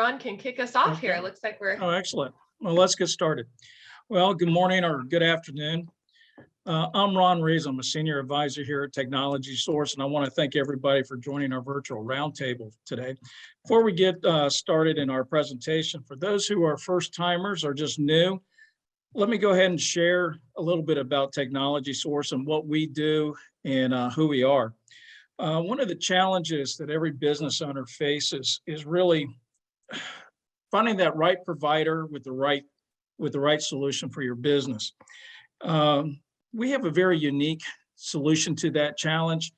Ron can kick us off here. Okay. It looks like we're. Oh, excellent. Well, let's get started. Well, good morning or good afternoon. I'm Ron Rees. I'm a senior advisor here at Technology Source, and I want to thank everybody for joining our virtual roundtable today. Before we get started in our presentation, for those who are first timers or just new, let me go ahead and share a little bit about Technology Source and what we do and who we are. One of the challenges that every business owner faces is really finding that right provider with the right solution for your business. We have a very unique solution to that challenge.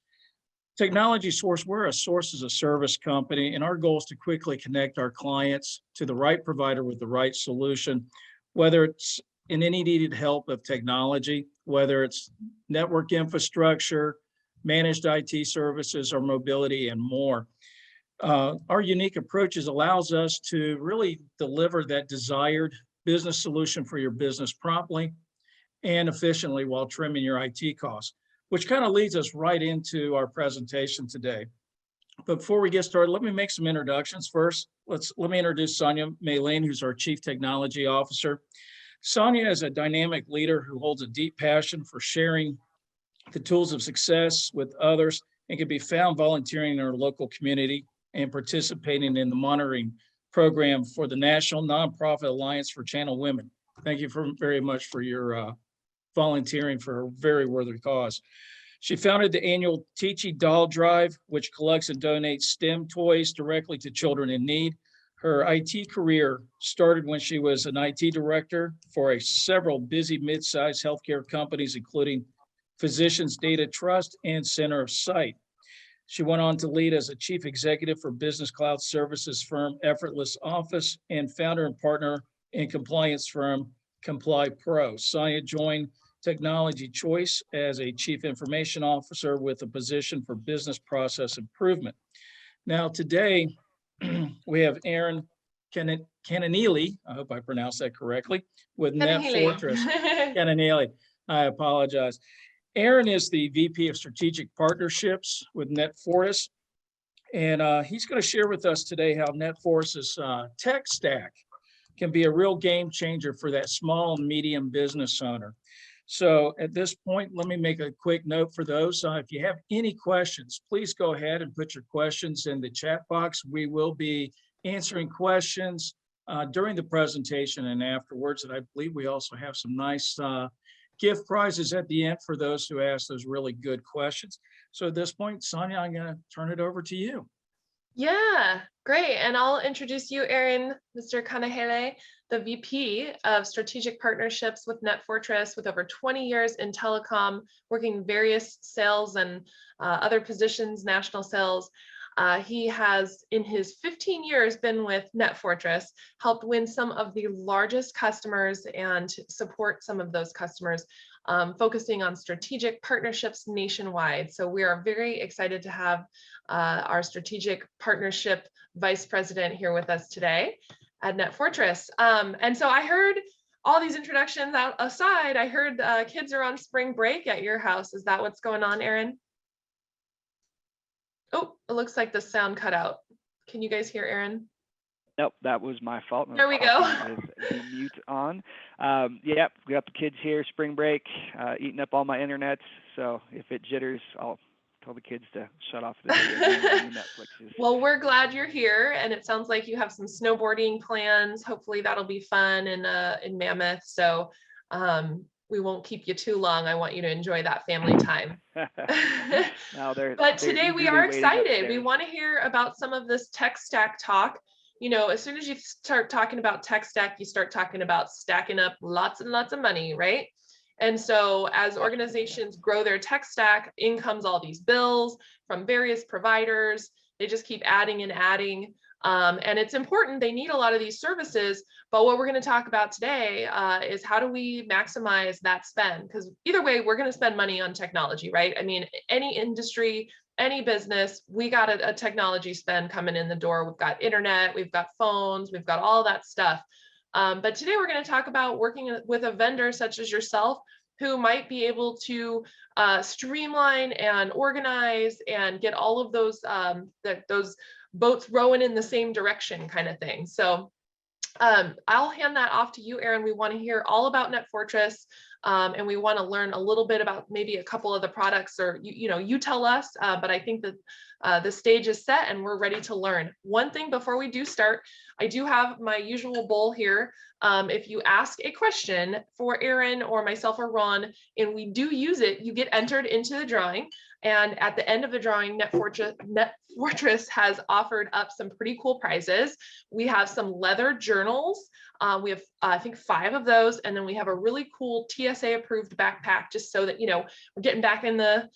Technology Source, we're a source as a service company, and our goal is to quickly connect our clients to the right provider with the right solution, whether it's in any needed help of technology, whether it's network infrastructure, managed IT services, or mobility, and more. Our unique approaches allows us to really deliver that desired business solution for your business promptly and efficiently while trimming your IT costs, which kind of leads us right into our presentation today. But before we get started, let me make some introductions. First, let me introduce Sonia Maylene, who's our Chief Technology Officer. Sonia is a dynamic leader who holds a deep passion for sharing the tools of success with others and can be found volunteering in our local community and participating in the monitoring program for the National Nonprofit Alliance for Channel Women. Thank you very much for your volunteering for a very worthy cause. She founded the annual Teachy Doll Drive, which collects and donates STEM toys directly to children in need. Her IT career started when she was an IT director for several busy mid-sized healthcare companies, including Physicians Data Trust and Center of Sight. She went on to lead as a chief executive for business cloud services firm Effortless Office and founder and partner in compliance firm Comply Pro. Sonia joined Technology Choice as a chief information officer with a position for business process improvement. Now today, we have Erin Cananili, I hope I pronounced that correctly, with NetFortris. Cananili, I apologize. Erin is the VP of Strategic Partnerships with NetFortris, and he's going to share with us today how NetFortris's tech stack can be a real game changer for that small and medium business owner. So at this point, let me make a quick note for those. If you have any questions, please go ahead and put your questions in the chat box. We will be answering questions during the presentation and afterwards. And I believe we also have some nice gift prizes at the end for those who ask those really good questions. So at this point, Sonia, I'm going to turn it over to you. Yeah, great. And I'll introduce you, Erin, Mr. Kanahele, the VP of Strategic Partnerships with NetFortris, with over 20 years in telecom, working various sales and other positions, national sales. He has, in his 15 years, been with NetFortris, helped win some of the largest customers and support some of those customers, focusing on strategic partnerships nationwide. So we are very excited to have our strategic partnership vice president here with us today at NetFortris. And so I heard all these introductions aside, I heard kids are on spring break at your house. Is that what's going on, Erin? Oh, it looks like the sound cut out. Can you guys hear Erin? Nope, that was my fault. There we go. The mute on. Yep, we got the kids here, spring break, eating up all my internet. So if it jitters, I'll tell the kids to shut off the Netflixes. Well, we're glad you're here, and it sounds like you have some snowboarding plans. Hopefully that'll be fun in Mammoth. So we won't keep you too long. I want you to enjoy that family time. But today we are excited. We want to hear about some of this tech stack talk. You know, as soon as you start talking about tech stack, you start talking about stacking up lots and lots of money, right? And so as organizations grow their tech stack, in comes all these bills from various providers. They just keep adding and adding. And it's important, they need a lot of these services, but what we're going to talk about today is how do we maximize that spend? Because either way, we're going to spend money on technology, right? I mean, any industry, any business, we got a technology spend coming in the door. We've got internet, we've got phones, we've got all that stuff. But today we're going to talk about working with a vendor such as yourself, who might be able to streamline and organize and get all of those boats rowing in the same direction kind of thing. So I'll hand that off to you, Erin. We want to hear all about NetFortris, and we want to learn a little bit about maybe a couple of the products, or you tell us. But I think that the stage is set and we're ready to learn. One thing before we do start, I do have my usual bowl here. If you ask a question for Erin or myself or Ron, and we do use it, you get entered into the drawing. And at the end of the drawing, NetFortris has offered up some pretty cool prizes. We have some leather journals. We have, I think, 5 of those. And then we have a really cool TSA approved backpack, just so that, we're getting back on the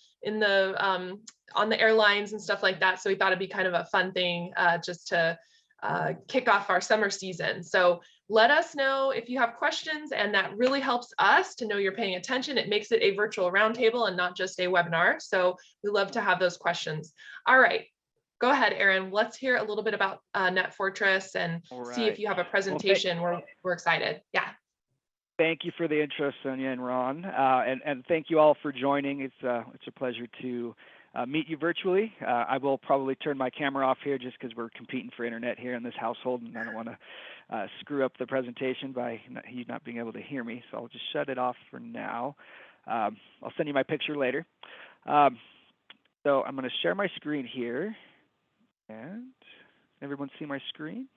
airlines and stuff like that. So we thought it'd be kind of a fun thing just to kick off our summer season. So let us know if you have questions, and that really helps us to know you're paying attention. It makes it a virtual roundtable and not just a webinar. So we love to have those questions. All right, go ahead, Erin. Let's hear a little bit about NetFortris and see if you have a presentation. We're excited. Yeah. Thank you for the intro, Sonia and Ron, and thank you all for joining. It's a pleasure to meet you virtually. I will probably turn my camera off here just because we're competing for internet here in this household, and I don't want to screw up the presentation by you not being able to hear me. So I'll just shut it off for now. I'll send you my picture later. So I'm going to share my screen here, and everyone see my screen?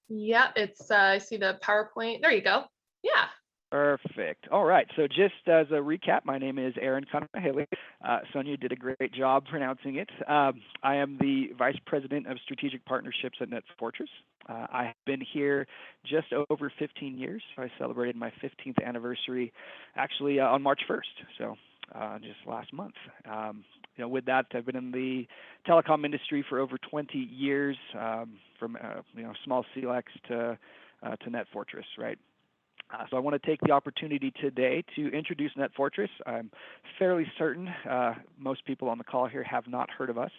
Yeah, it's I see the PowerPoint. There you go. Yeah. Perfect. All right. So just as a recap, my name is Erin Conahilly. Sonia did a great job pronouncing it. I am the Vice President of Strategic Partnerships at NetFortris. I have been here just over 15 years. I celebrated my 15th anniversary actually on March 1st, so just last month. With that, I've been in the telecom industry for over 20 years, from small CLEX to NetFortris, right? So I want to take the opportunity today to introduce NetFortris. I'm fairly certain most people on the call here have not heard of us.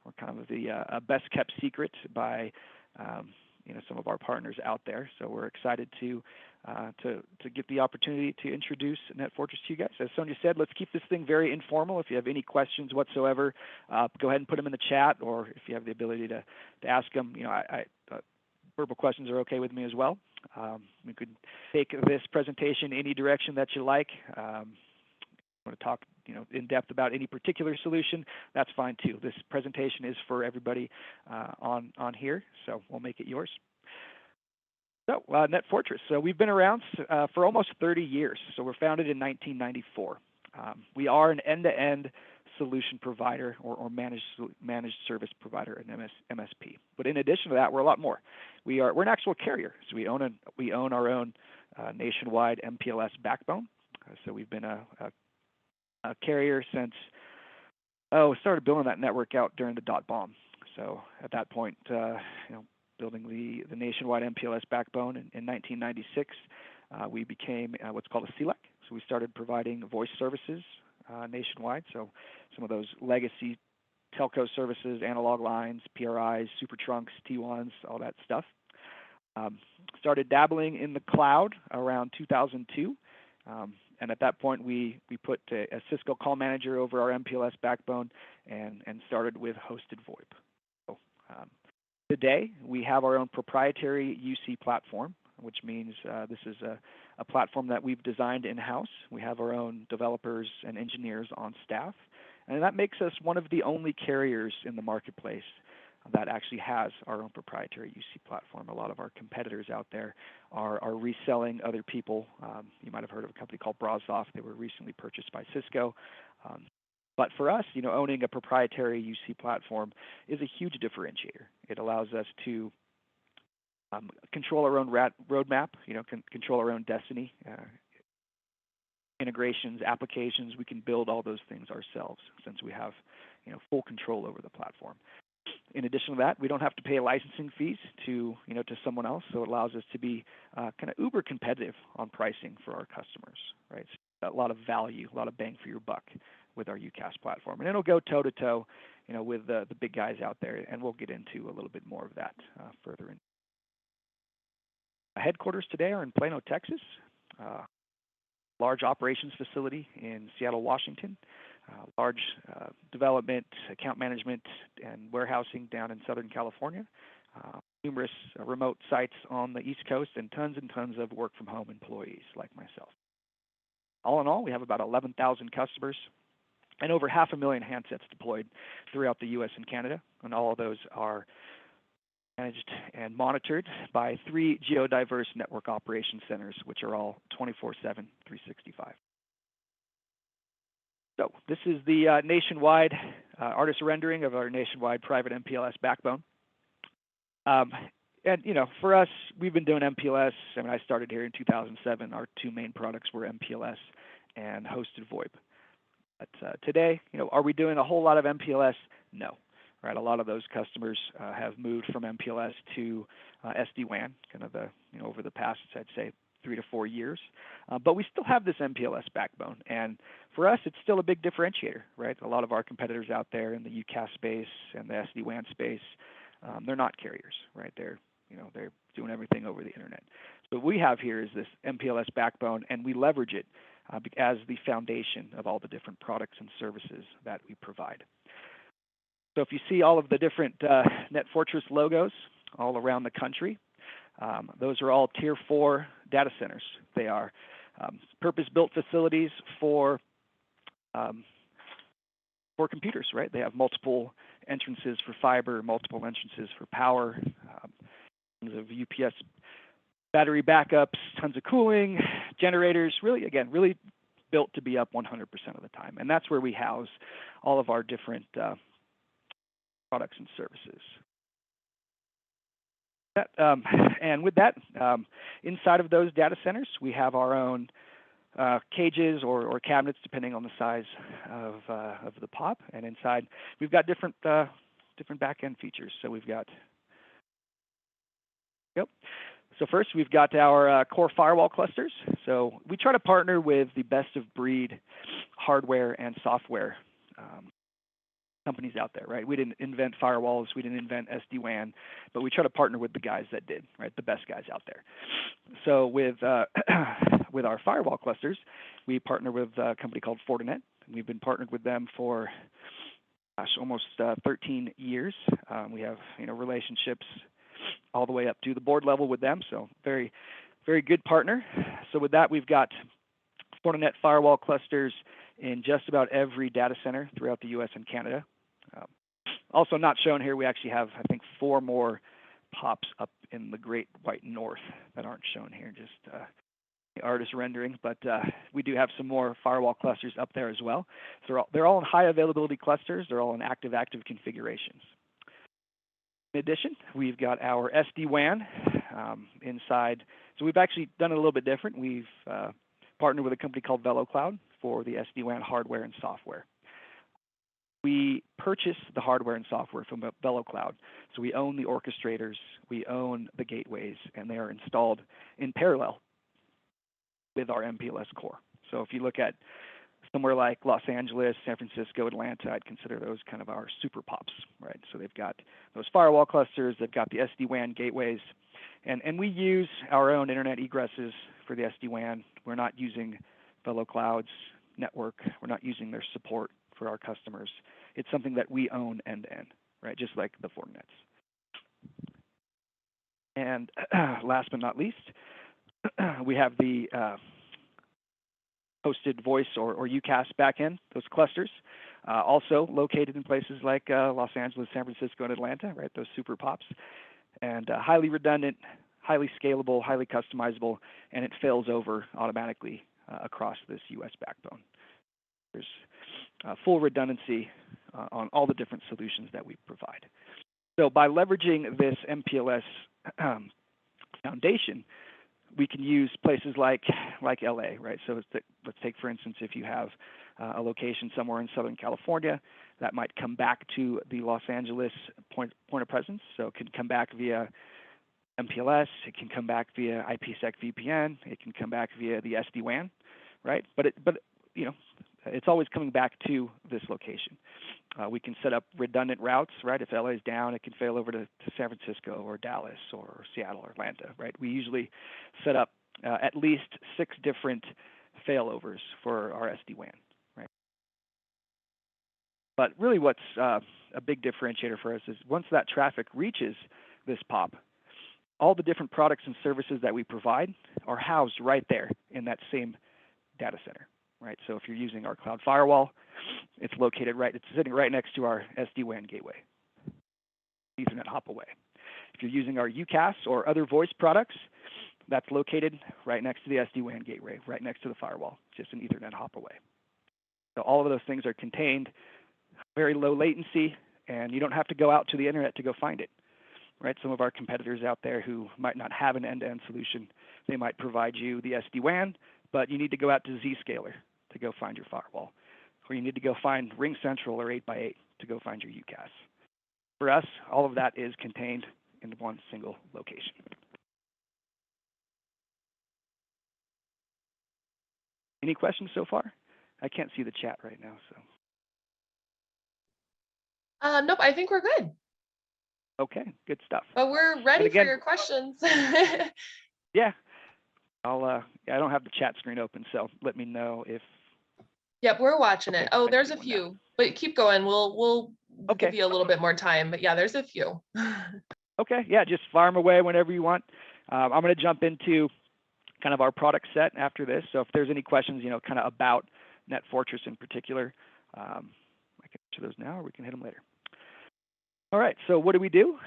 We're kind of the best kept secret by some of our partners out there. So we're excited to get the opportunity to introduce NetFortris to you guys. As Sonia said, let's keep this thing very informal. If you have any questions whatsoever, go ahead and put them in the chat, or if you have the ability to ask them, verbal questions are okay with me as well. We could take this presentation any direction that you like. Want to talk, in depth about any particular solution? That's fine too. This presentation is for everybody on here, so we'll make it yours. So NetFortris. So we've been around for almost 30 years. So we're founded in 1994. We are an end-to-end solution provider or managed service provider, an MSP. But in addition to that, we're a lot more. We're an actual carrier. So we own our own nationwide MPLS backbone. So we've been a carrier since we started building that network out during the dot bomb. So at that point, building the nationwide MPLS backbone in 1996, we became what's called a CLEC. So we started providing voice services nationwide. So some of those legacy telco services, analog lines, PRIs, super trunks, T1s, all that stuff. Started dabbling in the cloud around 2002. And at that point, we put a Cisco call manager over our MPLS backbone and started with hosted VoIP. So, today, we have our own proprietary UC platform, which means this is a platform that we've designed in-house. We have our own developers and engineers on staff. And that makes us one of the only carriers in the marketplace that actually has our own proprietary UC platform. A lot of our competitors out there are reselling other people. You might have heard of a company called Brasoft. They were recently purchased by Cisco. But for us, owning a proprietary UC platform is a huge differentiator. It allows us to control our own roadmap, control our own destiny, integrations, applications. We can build all those things ourselves since we have, full control over the platform. In addition to that, we don't have to pay licensing fees to someone else, so it allows us to be kind of uber competitive on pricing for our customers, right? So a lot of value, a lot of bang for your buck with our UCaaS platform, and it'll go toe to toe, with the big guys out there, and we'll get into a little bit more of that further in. Our headquarters today are in Plano, Texas. large operations facility in Seattle, Washington, large development, account management, and warehousing down in Southern California, numerous remote sites on the East Coast, and tons of work from home employees like myself. All in all, we have about 11,000 customers and over 500,000 handsets deployed throughout the US and Canada, and all of those are managed and monitored by 3 geodiverse network operation centers, which are all 24/7, 365. So this is the nationwide artist rendering of our nationwide private MPLS backbone. And for us, we've been doing MPLS. I mean, I started here in 2007. Our 2 main products were MPLS and hosted VoIP. But today, are we doing a whole lot of MPLS? No. Right, a lot of those customers have moved from MPLS to SD-WAN, kind of over the past, I'd say, 3 to 4 years. But we still have this MPLS backbone, and for us, it's still a big differentiator. Right, a lot of our competitors out there in the UCaaS space and the SD-WAN space, they're not carriers. Right, they're doing everything over the internet. So what we have here is this MPLS backbone, and we leverage it as the foundation of all the different products and services that we provide. So if you see all of the different NetFortris logos all around the country, those are all Tier 4 data centers. They are purpose-built facilities for computers, right? They have multiple entrances for fiber, multiple entrances for power, tons of UPS battery backups, tons of cooling, generators, really built to be up 100% of the time. And that's where we house all of our different products and services. And with that, inside of those data centers, we have our own cages or cabinets, depending on the size of the POP. And inside, we've got different back-end features. So we've got, So first, we've got our core firewall clusters. So we try to partner with the best-of-breed hardware and software companies out there, right? We didn't invent firewalls, we didn't invent SD-WAN, but we try to partner with the guys that did, right? The best guys out there. So with our firewall clusters, we partner with a company called Fortinet. We've been partnered with them for almost 13 years. We have relationships all the way up to the board level with them. So very, very good partner. So with that, we've got Fortinet firewall clusters in just about every data center throughout the US and Canada. Also not shown here, we actually have, I think, 4 more POPs up in the Great White North that aren't shown here, just the artist rendering. But we do have some more firewall clusters up there as well. So they're all in high availability clusters. They're all in active configurations. In addition, we've got our SD-WAN inside. So we've actually done it a little bit different. We've partnered with a company called VeloCloud for the SD-WAN hardware and software. We purchase the hardware and software from VeloCloud. So we own the orchestrators, we own the gateways, and they are installed in parallel with our MPLS core. So if you look at somewhere like Los Angeles, San Francisco, Atlanta, I'd consider those kind of our super POPs, right? So they've got those firewall clusters, they've got the SD-WAN gateways, and we use our own internet egresses for the SD-WAN. We're not using VeloCloud's network. We're not using their support for our customers. It's something that we own end-to-end, right? Just like the Fortinets. And last but not least, we have the hosted voice or UCaaS backend, those clusters, also located in places like Los Angeles, San Francisco, and Atlanta, right? Those super POPs, and highly redundant, highly scalable, highly customizable, and it fails over automatically across this US backbone. There's full redundancy on all the different solutions that we provide. So by leveraging this MPLS foundation, we can use places like LA, right? So let's take, for instance, if you have a location somewhere in Southern California, that might come back to the Los Angeles point of presence. So it can come back via MPLS, it can come back via IPsec VPN, it can come back via the SD-WAN, right? But it's always coming back to this location. We can set up redundant routes, right? If LA is down, it can fail over to San Francisco or Dallas or Seattle or Atlanta, right? We usually set up at least 6 different failovers for our SD-WAN, right? But really what's a big differentiator for us is once that traffic reaches this POP, all the different products and services that we provide are housed right there in that same data center, right? So if you're using our cloud firewall, it's sitting right next to our SD-WAN gateway, Ethernet hop away. If you're using our UCaaS or other voice products, that's located right next to the SD-WAN gateway, right next to the firewall, just an Ethernet hop away. So all of those things are contained, very low latency, and you don't have to go out to the internet to go find it, right? Some of our competitors out there who might not have an end-to-end solution, they might provide you the SD-WAN, but you need to go out to Zscaler to go find your firewall, or you need to go find RingCentral or 8x8 to go find your UCaaS. For us, all of that is contained in one single location. Any questions so far? I can't see the chat right now, so. Nope, I think we're good. Okay, good stuff. But we're ready again, for your questions. Yeah, I don't have the chat screen open, so let me know if. Yep, we're watching it. Oh, I there's see a one now. few, but keep going. We'll Okay. give you a little bit more time, but yeah, there's a few. Okay, yeah, just fire them away whenever you want. I'm going to jump into kind of our product set after this. So if there's any questions, kind of about NetFortris in particular, I can answer those now, or we can hit them later. All right, so what do we do?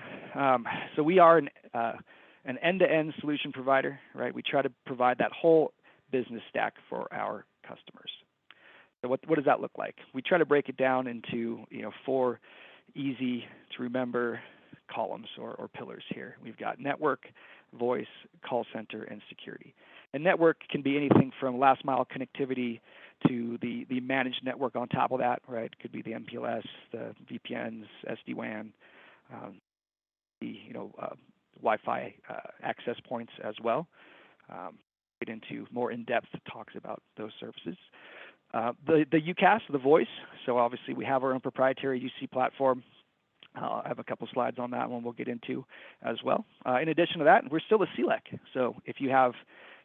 So we are an end-to-end solution provider, right? We try to provide that whole business stack for our customers. So what does that look like? We try to break it down into 4 easy to remember columns or pillars here. We've got network, voice, call center, and security. And network can be anything from last mile connectivity to the managed network on top of that, right? It could be the MPLS, the VPNs, SD-WAN, the Wi-Fi access points as well. Get into more in-depth talks about those services. The UCaaS, the voice. So obviously we have our own proprietary UC platform. I have a couple slides on that one we'll get into as well. In addition to that, we're still a CLEC. So if you have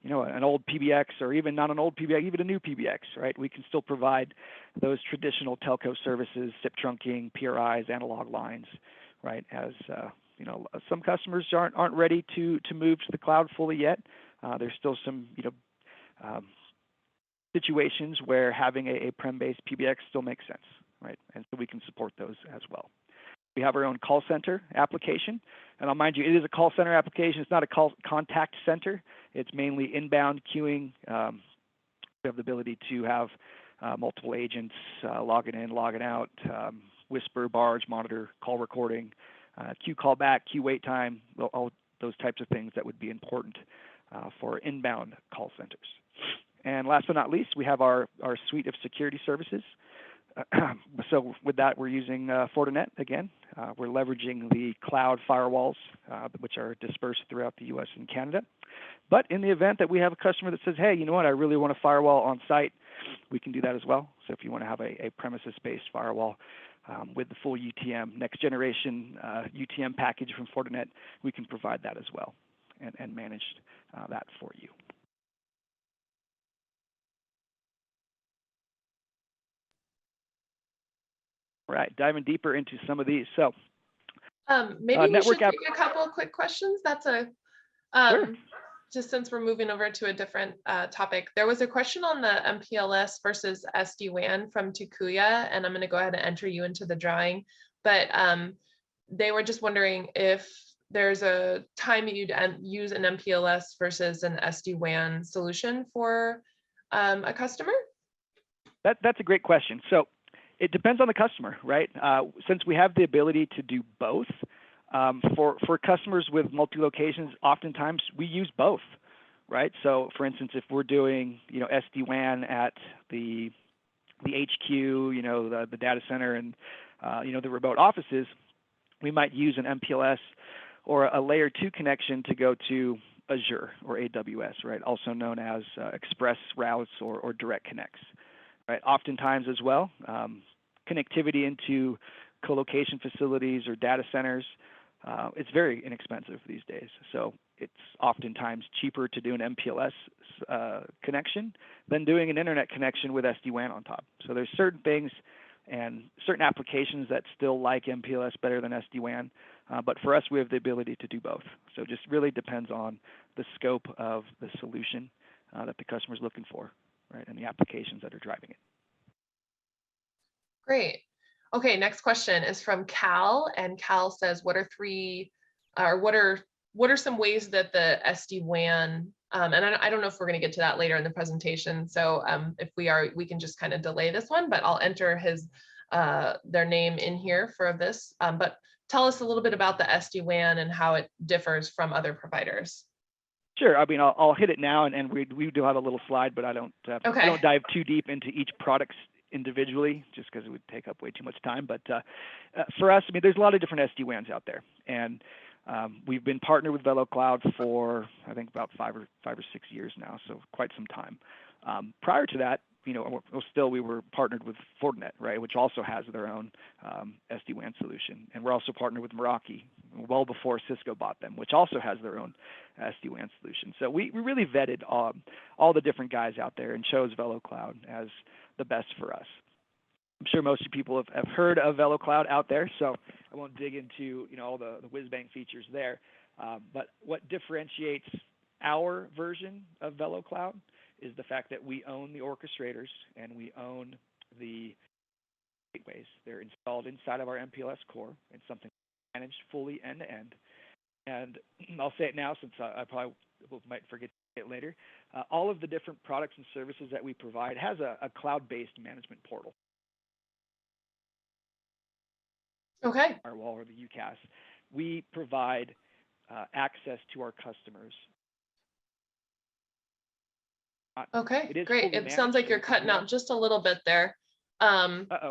an old PBX or even not an old PBX, even a new PBX, right? We can still provide those traditional telco services, SIP trunking, PRIs, analog lines, right? As some customers aren't ready to move to the cloud fully yet. There's still some situations where having a prem-based PBX still makes sense, right? And so we can support those as well. We have our own call center application, and I'll mind you, it is a call center application. It's not a contact center. It's mainly inbound queuing. We have the ability to have multiple agents logging in, logging out, whisper, barge, monitor, call recording, queue callback, queue wait time, all those types of things that would be important for inbound call centers. And last but not least, we have our suite of security services. So with that, we're using Fortinet again. We're leveraging the cloud firewalls, which are dispersed throughout the U.S. and Canada. But in the event that we have a customer that says, hey, you know what, I really want a firewall on site, we can do that as well. So if you want to have a premises-based firewall with the full UTM, next generation UTM package from Fortinet, we can provide that as well and manage that for you. All right, diving deeper into some of these. So maybe we should take a couple of quick questions. That's sure. Just since we're moving over to a different topic. There was a question on the MPLS versus SD-WAN from Takuya, and I'm going to go ahead and enter you into the drawing. But they were just wondering if there's a time you'd use an MPLS versus an SD-WAN solution for a customer? That's a great question. So it depends on the customer, right? Since we have the ability to do both, for customers with multi-locations, oftentimes we use both, right? So for instance, if we're doing, SD-WAN at the HQ, the data center and, the remote offices, we might use an MPLS or a layer 2 connection to go to Azure or AWS, right? Also known as express routes or direct connects, right? Oftentimes as well, connectivity into co-location facilities or data centers, it's very inexpensive these days. So it's oftentimes cheaper to do an MPLS connection than doing an internet connection with SD-WAN on top. So there's certain things and certain applications that still like MPLS better than SD-WAN, but for us, we have the ability to do both. So it just really depends on the scope of the solution that the customer is looking for, right, and the applications that are driving it. Great. Okay, next question is from Cal, and Cal says, what are some ways that the SD-WAN, and I don't know if we're going to get to that later in the presentation, so if we are, we can just kind of delay this one, but I'll enter their name in here for this. But tell us a little bit about the SD-WAN and how it differs from other providers. Sure. I mean, I'll hit it now, and we do have a little slide, but I don't dive too deep into each product individually, just because it would take up way too much time. But for us, I mean, there's a lot of different SD-WANs out there, and we've been partnered with VeloCloud for I think about 5 or 6 years now, so quite some time. Prior to that, we were partnered with Fortinet, right, which also has their own SD-WAN solution, and we're also partnered with Meraki, well before Cisco bought them, which also has their own SD-WAN solution. So we really vetted all the different guys out there and chose VeloCloud as the best for us. I'm sure most people have heard of VeloCloud out there, so I won't dig into all the whiz-bang features there. But what differentiates our version of VeloCloud is the fact that we own the orchestrators and we own the gateways. They're installed inside of our MPLS core. It's something managed fully end-to-end. And I'll say it now since I probably might forget it later. All of the different products and services that we provide has a cloud-based management portal. Okay. Firewall or the UCAS. We provide access to our customers. Okay, great. It sounds like you're cutting out just a little bit there. Uh-oh.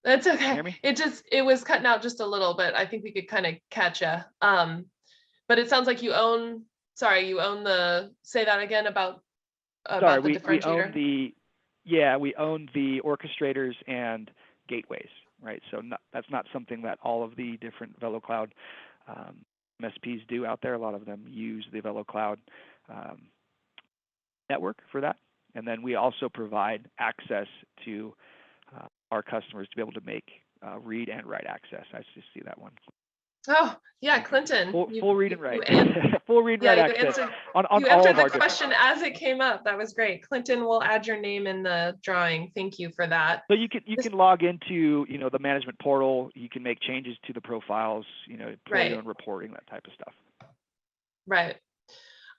That's okay. Hear me? It was cutting out just a little bit. I think we could kind of catch you. But it sounds like you own say that again about the differentiator. We own the orchestrators and gateways, right? So that's not something that all of the different VeloCloud MSPs do out there. A lot of them use the VeloCloud network for that. And then we also provide access to our customers to be able to make read and write access. I just see that one. Oh, yeah, Clinton. Full read and write. Full read and write access on all answered of our the question as it came up. That was great. Clinton, we'll add your name in the drawing. Thank you for that. So you can log into the management portal. You can make changes to the profiles. Pull your own reporting, that type of stuff. Right.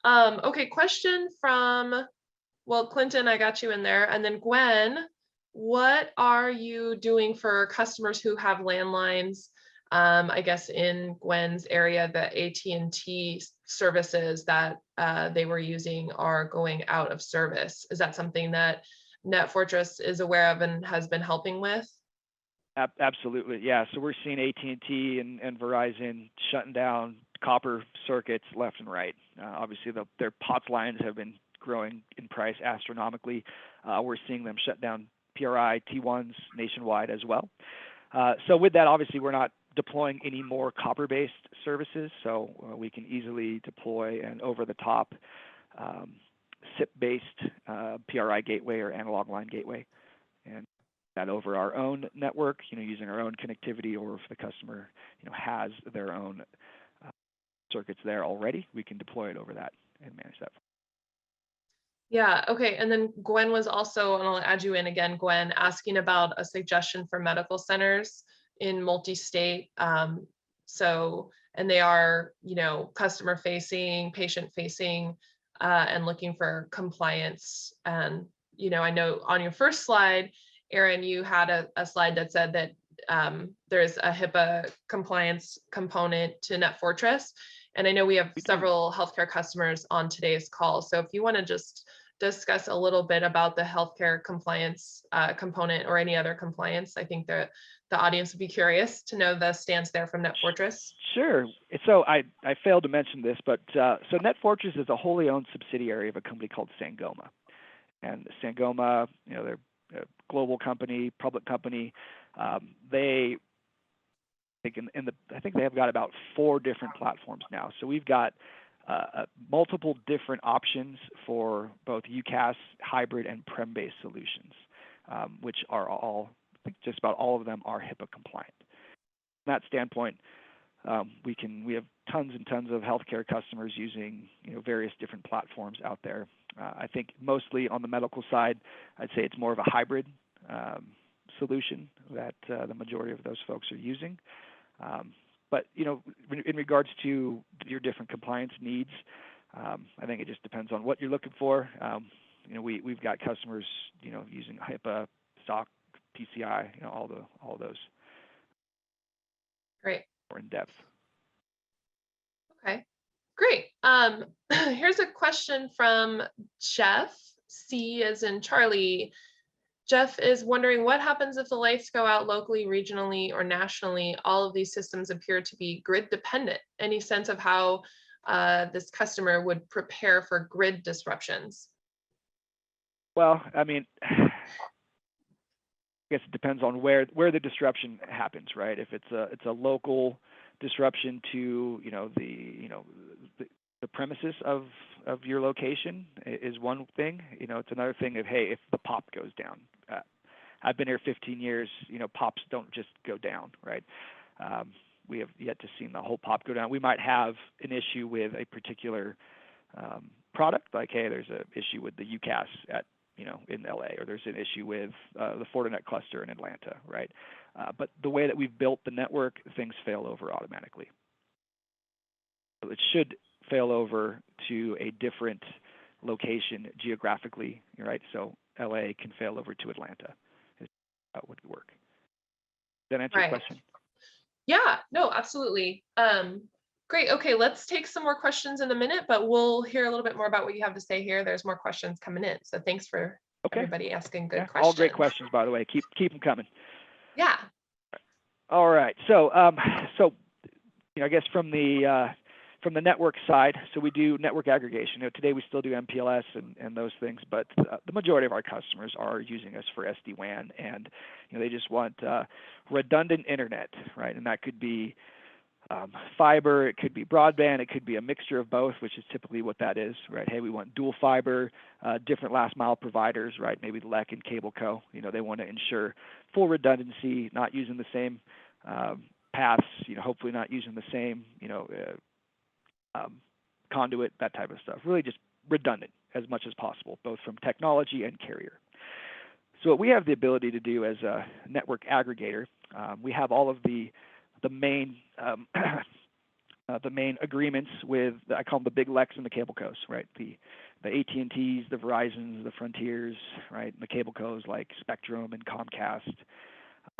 Okay. Question from Clinton. I got you in there, and then Gwen. What are you doing for customers who have landlines? I guess in Gwen's area, the AT&T services that they were using are going out of service. Is that something that NetFortris is aware of and has been helping with? Absolutely, yeah. So we're seeing AT&T and Verizon shutting down copper circuits left and right. Obviously, their POTS lines have been growing in price astronomically. We're seeing them shut down PRI T1s nationwide as well. So with that, obviously, we're not deploying any more copper-based services, so we can easily deploy an over-the-top SIP-based PRI gateway or analog line gateway, and that over our own network, using our own connectivity, or if the customer, has their own circuits there already, we can deploy it over that and manage that. Yeah, okay. And then Gwen was also, and I'll add you in again, Gwen, asking about a suggestion for medical centers in multi-state. And they are, customer facing, patient facing, and looking for compliance. And, I know on your first slide, Erin, you had a slide that said that there's a HIPAA compliance component to NetFortris. And I know we have several healthcare customers on today's call. So if you want to just discuss a little bit about the healthcare compliance component or any other compliance, I think the audience would be curious to know the stance there from NetFortris. Sure. So I failed to mention this, but so NetFortris is a wholly owned subsidiary of a company called Sangoma. And Sangoma, they're a global company, public company. I think they have got about 4 different platforms now. So we've got multiple different options for both UCaaS, hybrid, and prem-based solutions, which are all, I think just about all of them are HIPAA compliant. From that standpoint, we have tons and tons of healthcare customers using various different platforms out there. I think mostly on the medical side, I'd say it's more of a hybrid solution that the majority of those folks are using. But in regards to your different compliance needs, I think it just depends on what you're looking for. We've got customers using HIPAA, SOC, PCI, all those. Great. More in depth. Okay, great. Here's a question from Jeff, C as in Charlie. Jeff is wondering what happens if the lights go out locally, regionally, or nationally. All of these systems appear to be grid dependent. Any sense of how this customer would prepare for grid disruptions? Well, I mean, I guess it depends on where the disruption happens, right? If it's a local disruption to the premises of your location is one thing. It's another thing of, hey, if the pop goes down. I've been here 15 years. Pops don't just go down, right? We have yet to see the whole pop go down. We might have an issue with a particular product, like, hey, there's an issue with the UCaaS in LA, or there's an issue with the Fortinet cluster in Atlanta, right? But the way that we've built the network, things fail over automatically. So it should fail over to a different location geographically, right? So LA can fail over to Atlanta. That would work. Does that answer your question? Yeah, no, absolutely. Great. Okay, let's take some more questions in a minute, but we'll hear a little bit more about what you have to say here. There's more questions coming in. So thanks for everybody asking good questions. All great questions, by the way. Keep them coming. Yeah. All right. So I guess from the network side, so we do network aggregation. Today we still do MPLS and those things, but the majority of our customers are using us for SD-WAN, and they just want redundant internet, right? And that could be fiber, it could be broadband, it could be a mixture of both, which is typically what that is, right? Hey, we want dual fiber, different last mile providers, right? Maybe LEC and Cable Co. They want to ensure full redundancy, not using the same paths, hopefully not using the same, conduit, that type of stuff. Really just redundant as much as possible, both from technology and carrier. So what we have the ability to do as a network aggregator, we have all of the main agreements with, I call them the big LECs and the Cable Cos, right? The AT&Ts, the Verizons, the Frontiers, right? And the Cable Cos like Spectrum and Comcast.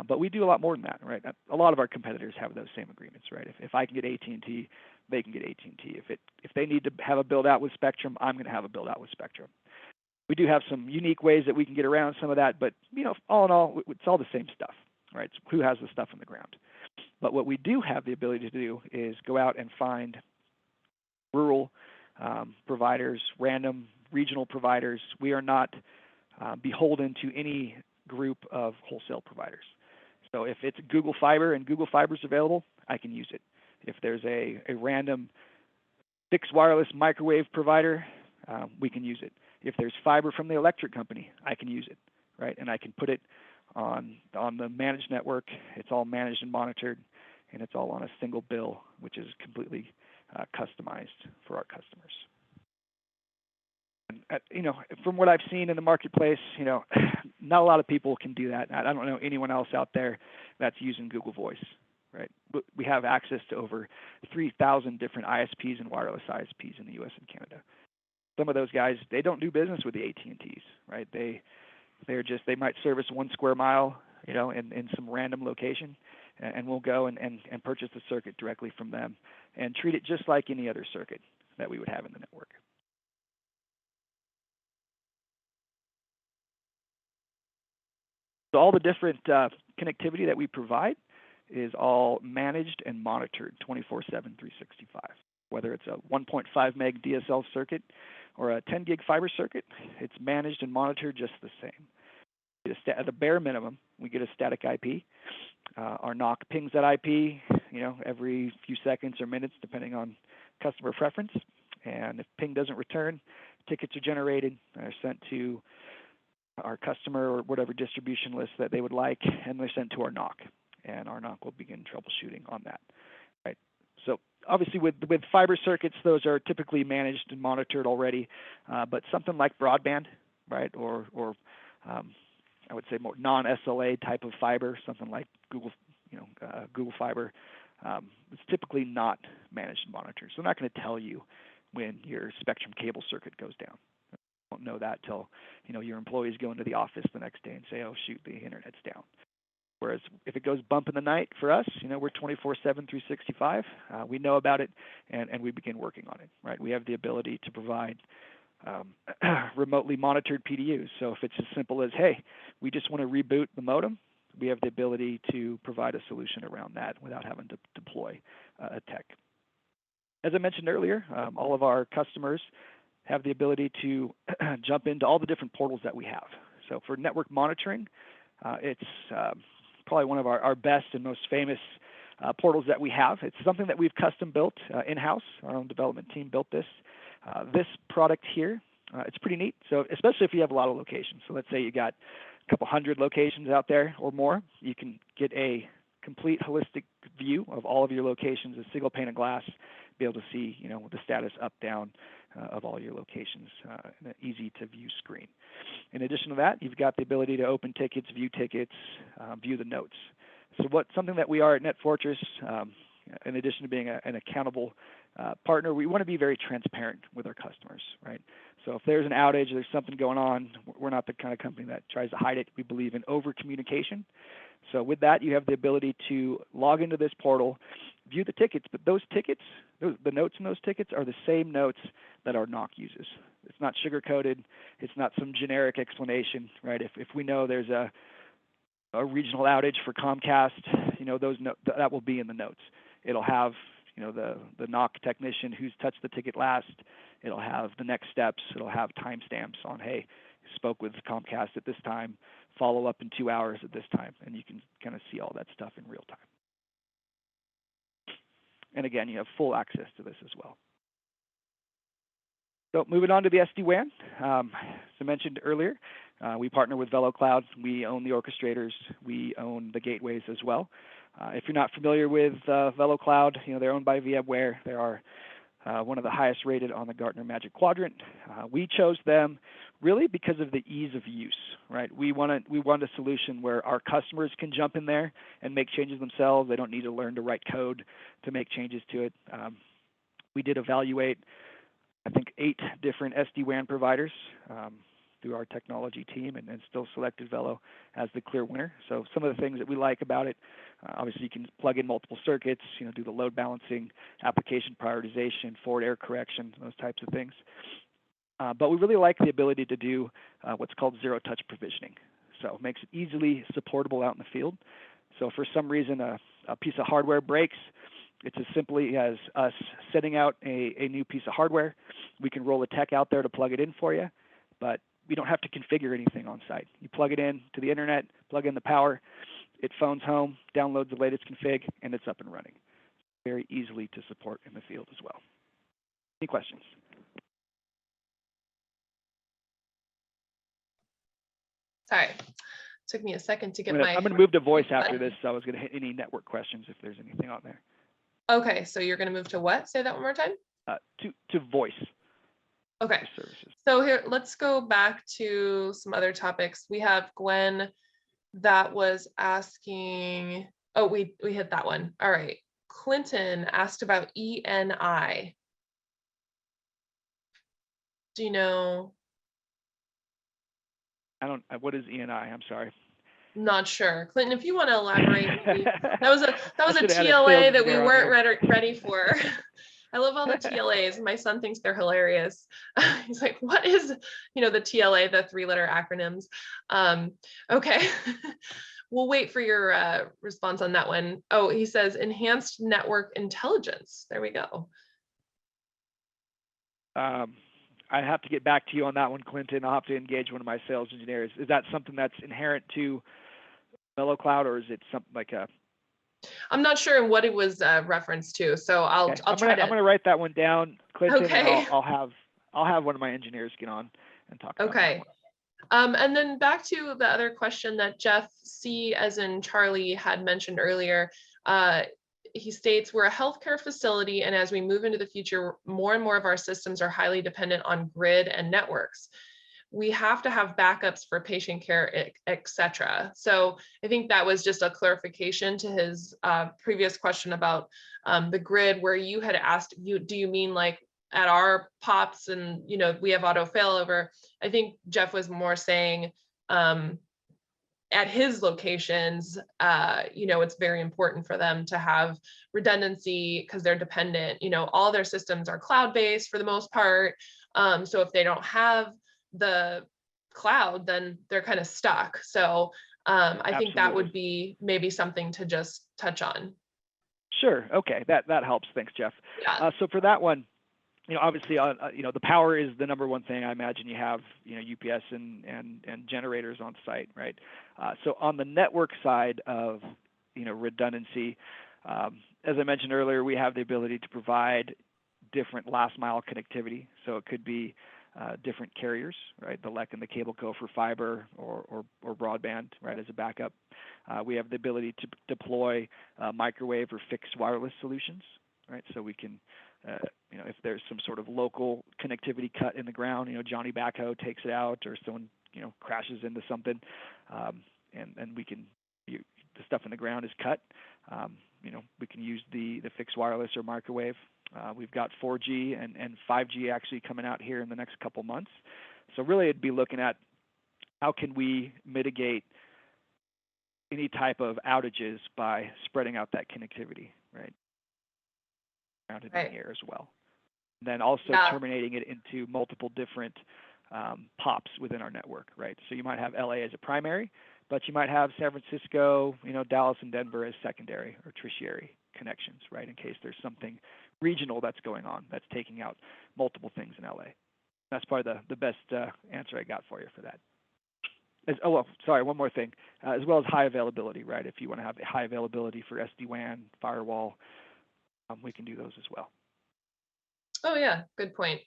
But we do a lot more than that, right? A lot of our competitors have those same agreements, right? If I can get AT&T, they can get AT&T. If they need to have a build out with Spectrum, I'm going to have a build out with Spectrum. We do have some unique ways that we can get around some of that, but all in all, it's all the same stuff, right? It's who has the stuff on the ground. But what we do have the ability to do is go out and find rural providers, random regional providers. We are not beholden to any group of wholesale providers. So if it's Google Fiber and Google Fiber is available, I can use it. If there's a random fixed wireless microwave provider, we can use it. If there's fiber from the electric company, I can use it, right? And I can put it on the managed network. It's all managed and monitored, and it's all on a single bill, which is completely customized for our customers. And, from what I've seen in the marketplace, not a lot of people can do that. I don't know anyone else out there that's using Google Voice, right? We have access to over 3,000 different ISPs and wireless ISPs in the U.S. and Canada. Some of those guys, they don't do business with the AT&Ts, right? They might service 1 square mile, in some random location, and we'll go and purchase the circuit directly from them and treat it just like any other circuit that we would have in the network. So all the different connectivity that we provide is all managed and monitored 24/7, 365. Whether it's a 1.5 meg DSL circuit or a 10 gig fiber circuit, it's managed and monitored just the same. At a bare minimum, we get a static IP. Our NOC pings that IP, every few seconds or minutes, depending on customer preference, And if ping doesn't return, tickets are generated, are sent to our customer or whatever distribution list that they would like, and they're sent to our NOC, and our NOC will begin troubleshooting on that. Right. So obviously, with fiber circuits, those are typically managed and monitored already. But something like broadband, right, or I would say more non-SLA type of fiber, something like Google, Google Fiber, it's typically not managed and monitored. So they're not going to tell you when your Spectrum cable circuit goes down. Don't know that till your employees go into the office the next day and say, "Oh shoot, the internet's down." Whereas if it goes bump in the night for us, we're 24/7, 365. We know about it and we begin working on it. Right? We have the ability to provide remotely monitored PDUs. So if it's as simple as, "Hey, we just want to reboot the modem," we have the ability to provide a solution around that without having to deploy a tech. As I mentioned earlier, all of our customers have the ability to jump into all the different portals that we have. So for network monitoring, it's probably one of our best and most famous portals that we have. It's something that we've custom built in-house. Our own development team built this. This product here, it's pretty neat. So especially if you have a lot of locations. So let's say you got a couple hundred locations out there or more, you can get a complete holistic view of all of your locations, a single pane of glass, be able to see, the status up, down of all your locations in an easy to view screen. In addition to that, you've got the ability to open tickets, view the notes. So something that we are at NetFortress, in addition to being an accountable partner, we want to be very transparent with our customers, right? So if there's an outage, there's something going on, we're not the kind of company that tries to hide it. We believe in over communication. So with that, you have the ability to log into this portal, view the tickets, but those tickets, the notes in those tickets are the same notes that our NOC uses. It's not sugar-coated. It's not some generic explanation, right? If we know there's a regional outage for Comcast, that will be in the notes. It'll have, the NOC technician who's touched the ticket last. It'll have the next steps. It'll have timestamps on, hey, spoke with Comcast at this time, follow up in 2 hours at this time, and you can kind of see all that stuff in real time. And again, you have full access to this as well. So moving on to the SD-WAN, as I mentioned earlier, we partner with VeloCloud. We own the orchestrators. We own the gateways as well. If you're not familiar with VeloCloud, they're owned by VMware. They are one of the highest rated on the Gartner Magic Quadrant. We chose them really because of the ease of use, right? We want a solution where our customers can jump in there and make changes themselves. They don't need to learn to write code to make changes to it. We did evaluate, I think, 8 different SD-WAN providers through our technology team and still selected Velo as the clear winner. So some of the things that we like about it, obviously you can plug in multiple circuits, do the load balancing, application prioritization, forward error correction, those types of things. But we really like the ability to do what's called zero-touch provisioning. So it makes it easily supportable out in the field. So if for some reason a piece of hardware breaks, it's as simply as us setting out a new piece of hardware. We can roll a tech out there to plug it in for you, but we don't have to configure anything on site. You plug it in to the internet, plug in the power, it phones home, downloads the latest config, and it's up and running. Very easily to support in the field as well. Any questions? Sorry, took me a second to get I'm going to move to voice after this, so I was going to hit any network questions if there's anything on there. Okay, so you're going to move to what? Say that one more time. To voice. Okay. Services. So here, let's go back to some other topics. We have Gwen that was asking. Oh, we hit that one. All right. Clinton asked about ENI. Do you know? What is ENI? I'm sorry. Not sure. Clinton, if you want to elaborate, that was a had a TLA that sales we engineer on weren't ready for. I love all the TLAs. My son thinks they're hilarious. He's like, what is, the TLA, the 3-letter acronyms. Okay. We'll wait for your response on that one. Oh, he says enhanced network intelligence. There we go. I have to get back to you on that one, Clinton. I'll have to engage one of my sales engineers. Is that something that's inherent to VeloCloud, or is it something like a I'm not sure what it was referenced to, so I'll Okay. I'll try I'm to. gonna write that one down, Clinton, and Okay. I'll have one of my engineers get on and talk about that Okay. one. And then back to the other question that Jeff C, as in Charlie, had mentioned earlier. He states, we're a healthcare facility, and as we move into the future, more and more of our systems are highly dependent on grid and networks. We have to have backups for patient care, et cetera. So I think that was just a clarification to his previous question about the grid, where you had asked, do you mean like at our POPs and, we have auto failover? I think Jeff was more saying at his locations, it's very important for them to have redundancy because they're dependent. All their systems are cloud-based for the most part. So if they don't have the cloud, then they're kind of stuck. So I think that would be maybe something to just touch on. Sure. Okay. That helps. Thanks, Jeff. Yeah. So for that one, obviously, the power is the number one thing. I imagine you have, UPS and generators on site, right? So on the network side of, redundancy, as I mentioned earlier, we have the ability to provide different last mile connectivity. So it could be different carriers, right? The LEC and the cable co for fiber or broadband, right, as a backup. We have the ability to deploy microwave or fixed wireless solutions, right? So we can if there's some sort of local connectivity cut in the ground, Johnny Backhoe takes it out, or someone, crashes into something, and we can, the stuff in the ground is cut. We can use the fixed wireless or microwave. We've got 4G and 5G actually coming out here in the next couple months. So really it'd be looking at how can we mitigate any type of outages by spreading out that connectivity, right? Around it in here as well. And then also terminating it into multiple different POPs within our network, right? So you might have LA as a primary, but you might have San Francisco, Dallas and Denver as secondary or tertiary connections, right? In case there's something regional that's going on that's taking out multiple things in LA. That's probably the best answer I got for you for that. One more thing, as well as high availability, right? If you want to have high availability for SD-WAN, firewall, we can do those as well. Oh yeah, good point.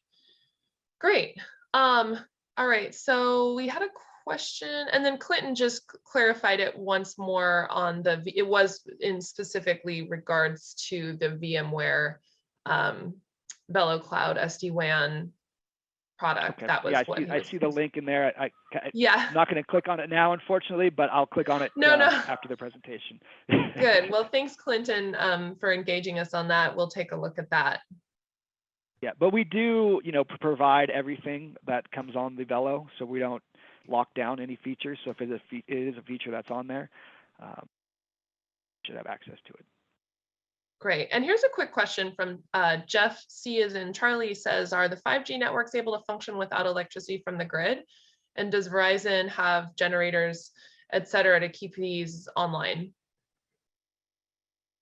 Great. All right, so we had a question, and then Clinton just clarified it once more on it was in specifically regards to the VMware Velo Cloud SD-WAN product. Okay. That was I see the link in there. I'm yeah. not going to click on it now, unfortunately, but I'll click on it after the presentation. Good. Well, thanks, Clinton, for engaging us on that. We'll take a look at that. Yeah, but we do, provide everything that comes on the Velo, so we don't lock down any features. So if it is a feature that's on there, you should have access to it. Great. And here's a quick question from Jeff C as in Charlie says, are the 5G networks able to function without electricity from the grid? And does Verizon have generators, et cetera, to keep these online?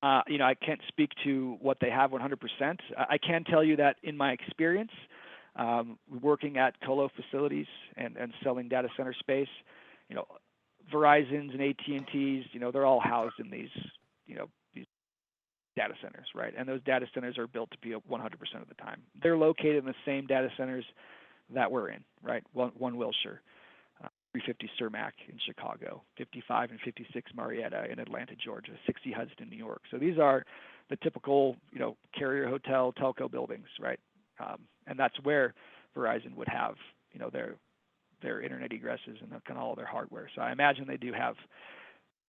I can't speak to what they have 100%. I can tell you that in my experience, working at colo facilities and selling data center space, Verizon's and AT&T's, they're all housed in these, these data centers, right? And those data centers are built to be 100% of the time. They're located in the same data centers that we're in, right? One Wilshire, 350 Cermak in Chicago, 55 and 56 Marietta in Atlanta, Georgia, 60 Hudson, New York. So these are the typical, carrier hotel, telco buildings, right? And that's where Verizon would have, their internet egresses and kind of all their hardware. So I imagine they do have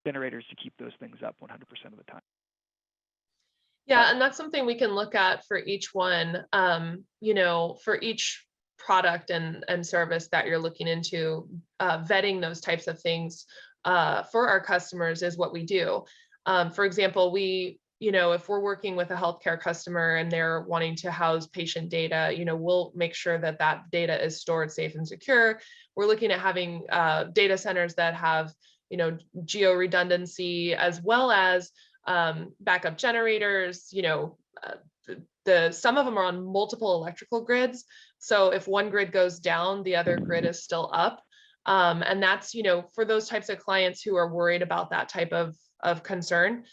generators to keep those things up 100% of the time. Yeah, and that's something we can look at for each one, for each product and service that you're looking into, vetting those types of things for our customers is what we do. For example, if we're working with a healthcare customer and they're wanting to house patient data, we'll make sure that that data is stored safe and secure. We're looking at having data centers that have, geo redundancy, as well as backup generators. Some of them are on multiple electrical grids. So if one grid goes down, the other grid is still up. And that's, for those types of clients who are worried about that type of concern,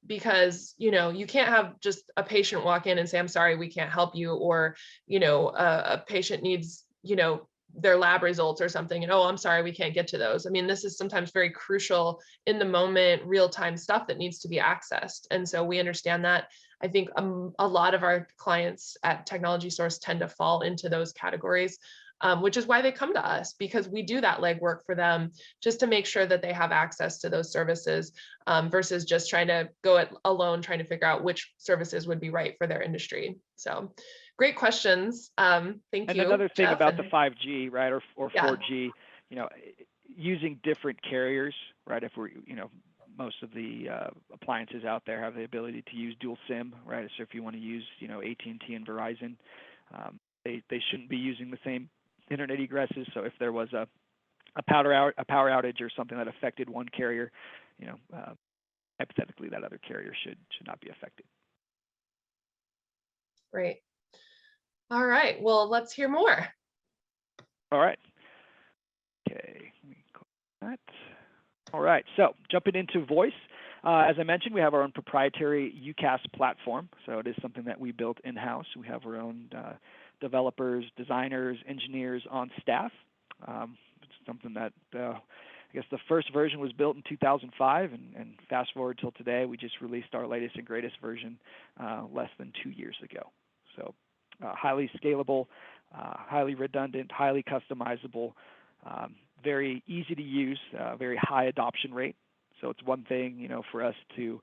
because, you can't have just a patient walk in and say, I'm sorry, we can't help you, or, a patient needs, their lab results or something, and, oh, I'm sorry, we can't get to those. I mean, this is sometimes very crucial in the moment, real-time stuff that needs to be accessed. And so we understand that. I think a lot of our clients at Technology Source tend to fall into those categories, which is why they come to us, because we do that legwork for them just to make sure that they have access to those services, versus just trying to go it alone, trying to figure out which services would be right for their industry. So great questions. Thank you. And another thing Jeff, about the 5G, right, or Yeah. 4G, using different carriers, right? If we're, most of the appliances out there have the ability to use dual SIM, right? So if you want to use, AT&T and Verizon, they shouldn't be using the same internet egresses. So if there was a power outage or something that affected one carrier, hypothetically that other carrier should not be affected. Great. All right. Well, let's hear more. All right. Okay. Let me click that. All right. So jumping into voice. As I mentioned, we have our own proprietary UCaaS platform. So it is something that we built in-house. We have our own developers, designers, engineers on staff. It's something that I guess the first version was built in 2005, and fast forward till today, we just released our latest and greatest version less than 2 years ago. So highly scalable, highly redundant, highly customizable, very easy to use, very high adoption rate. So it's one thing, for us to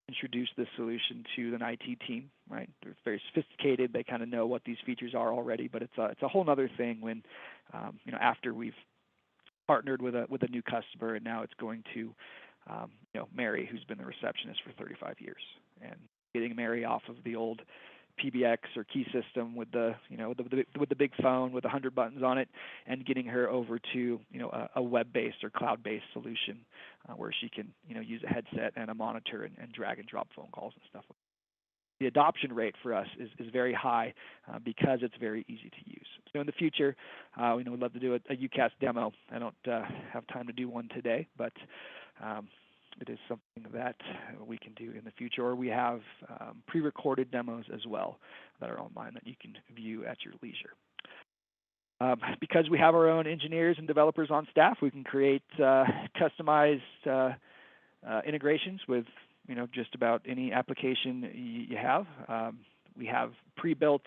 introduce this solution to an IT team, right? They're very sophisticated. They kind of know what these features are already, but it's a whole other thing when, after we've partnered with a new customer, and now it's going to, Mary, who's been the receptionist for 35 years, and getting Mary off of the old PBX or key system with the with the big phone with 100 buttons on it, and getting her over to a web-based or cloud-based solution where she can use a headset and a monitor and drag and drop phone calls and stuff. The adoption rate for us is very high because it's very easy to use. So in the future, we'd love to do a UCaaS demo. I don't have time to do one today, but it is something that we can do in the future, or we have pre-recorded demos as well that are online that you can view at your leisure. Because we have our own engineers and developers on staff, we can create customized integrations with just about any application you have. We have pre-built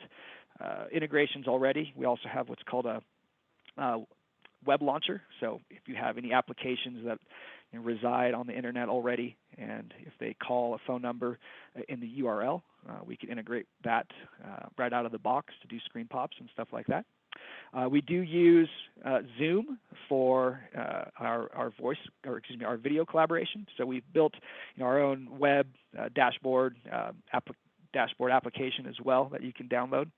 integrations already. We also have what's called a web launcher. So if you have any applications that reside on the internet already, and if they call a phone number in the URL, we can integrate that right out of the box to do screen pops and stuff like that. We do use Zoom for our voice, or excuse me, our video collaboration. So we've built our own web dashboard application as well that you can download.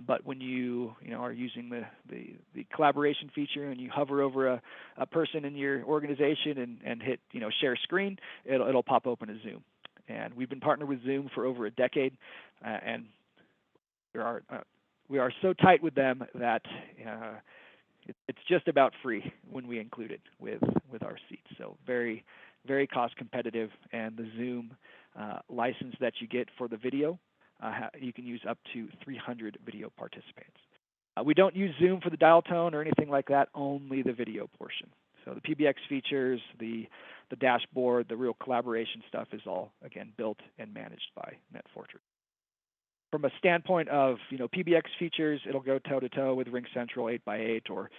But when you are using the collaboration feature and you hover over a person in your organization and hit share screen, it'll pop open a Zoom. And we've been partnered with Zoom for over a decade, and we are so tight with them that it's just about free when we include it with our seats. So very, very cost competitive, and the Zoom license that you get for the video, you can use up to 300 video participants. We don't use Zoom for the dial tone or anything like that, only the video portion. So the PBX features, the dashboard, the real collaboration stuff is all, again, built and managed by NetFortris. From a standpoint of PBX features, it'll go toe-to-toe with RingCentral 8x8 or